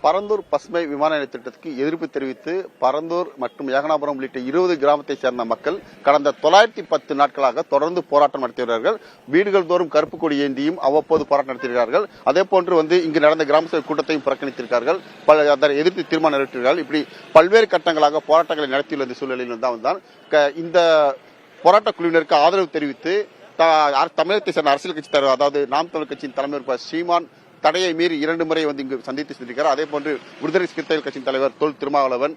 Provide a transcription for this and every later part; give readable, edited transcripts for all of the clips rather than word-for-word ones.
பரந்தூர் பசுமை விமான நிலைய திட்டத்துக்கு எதிர்ப்பு தெரிவித்து பரந்தூர் மற்றும் ஏகனாபுரம் உள்ளிட்ட 20 கிராமத்தை சேர்ந்த மக்கள் கடந்த 910 நாட்களாக தொடர்ந்து போராட்டம் நடத்தி வருகிறார்கள். வீடுகள் தோறும் கருப்பு கொடி ஏந்தியும் அவ்வப்போது போராட்டம் நடத்தியிருக்கிறார்கள். அதே போன்று இங்கு நடந்த கிராம சபை கூட்டத்தையும் புறக்கணித்திருக்கிறார்கள். அதனை எதிர்த்து தீர்மானம் நிறைவேற்றிருக்கிறார்கள். இப்படி பல்வேறு கட்டங்களாக போராட்டங்களை நடத்தியுள்ள சூழ்நிலையில் தான் இந்த போராட்ட குழுவினருக்கு ஆதரவு தெரிவித்து தமிழகத்தை சேர்ந்த அரசியல் கட்சி தலைவர், அதாவது நாம் தமிழர் கட்சியின் தலைவர் சீமான் தடையை மீறி 2 முறை இங்கு சந்தித்து சென்றிருக்கிறார். அதே போன்று விடுதலை சிறுத்தைகள் கட்சியின் தலைவர் தொல் திருமாவளவன்,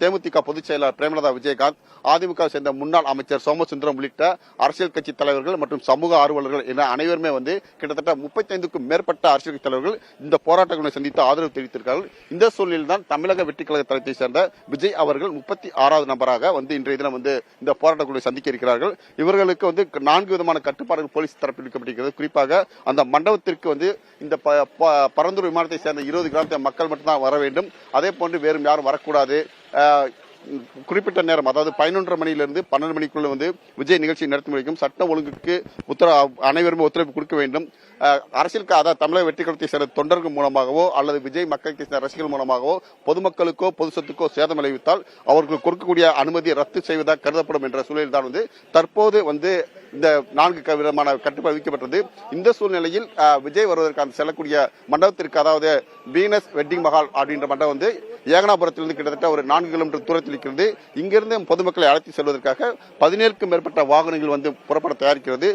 தேமுதிக பொதுச் செயலாளர் பிரேமலதா விஜயகாந்த், அதிமுக சேர்ந்த முன்னாள் அமைச்சர் சோமசுந்தரம் உள்ளிட்ட அரசியல் கட்சி தலைவர்கள் மற்றும் சமூக ஆர்வலர்கள் என அனைவருமே கிட்டத்தட்ட 35க்கும் மேற்பட்ட அரசியல் கட்சி தலைவர்கள் இந்த போராட்டங்களை சந்தித்து ஆதரவு தெரிவித்திருக்கிறார்கள். இந்த சூழ்நிலையில் தான் தமிழக வெற்றி கழக தலைத்தை சேர்ந்த விஜய் அவர்கள் 36வது நபராக இன்றைய தினம் இந்த போராட்டங்களை சந்திக்க இருக்கிறார்கள். இவர்களுக்கு 4 விதமான கட்டுப்பாடுகள் போலீஸ் தரப்பில் விதிக்கப்பட்டிருக்கிறது. குறிப்பாக அந்த மண்டபத்திற்கு இந்த பரந்தூர் விமானத்தை சேர்ந்த 20 கிராமத்தை மக்கள் மட்டும்தான் வர வேண்டும். அதே போன்று வேறும் யாரும் வரக்கூடாது. குறிப்பிட்ட நேரம், அதாவது 11:30 மணியிலிருந்து 12 மணிக்குள்ள விஜய் நிகழ்ச்சி நடத்தி முடிக்கும். சட்டம் ஒழுங்குக்கு அனைவருமே ஒத்துழைப்பு கொடுக்க வேண்டும். அரசியலுக்கு, அதாவது தமிழக வெற்றி கழகத்தை சேர்ந்த தொண்டர்கள் மூலமாகவோ அல்லது விஜய் மக்களுக்கு சேர்ந்த ரசிகர்கள் மூலமாகவோ பொதுமக்களுக்கோ பொது சொத்துக்கோ சேதம் விளைவித்தால் அவர்களுக்கு கொடுக்கக்கூடிய அனுமதியை ரத்து செய்வதாக கருதப்படும் என்ற சூழலில் தான் தற்போது இந்த 4 விதமான கட்டுப்பாடு விதிக்கப்பட்டது. இந்த சூழ்நிலையில் விஜய் வருவதற்கு செல்லக்கூடிய மண்டபத்திற்கு, அதாவது வீனஸ் வெட்டிங் மஹால் அப்படின்ற மண்டபம் ஏகனாபுரத்திலிருந்து கிட்டத்தட்ட ஒரு 4 கிலோமீட்டர் தூரத்தில் இருக்கிறது. இங்கிருந்து பொதுமக்களை அழைத்து செல்வதற்காக 17க்கும் மேற்பட்ட வாகனங்கள் புறப்பட தயாரிக்கிறது.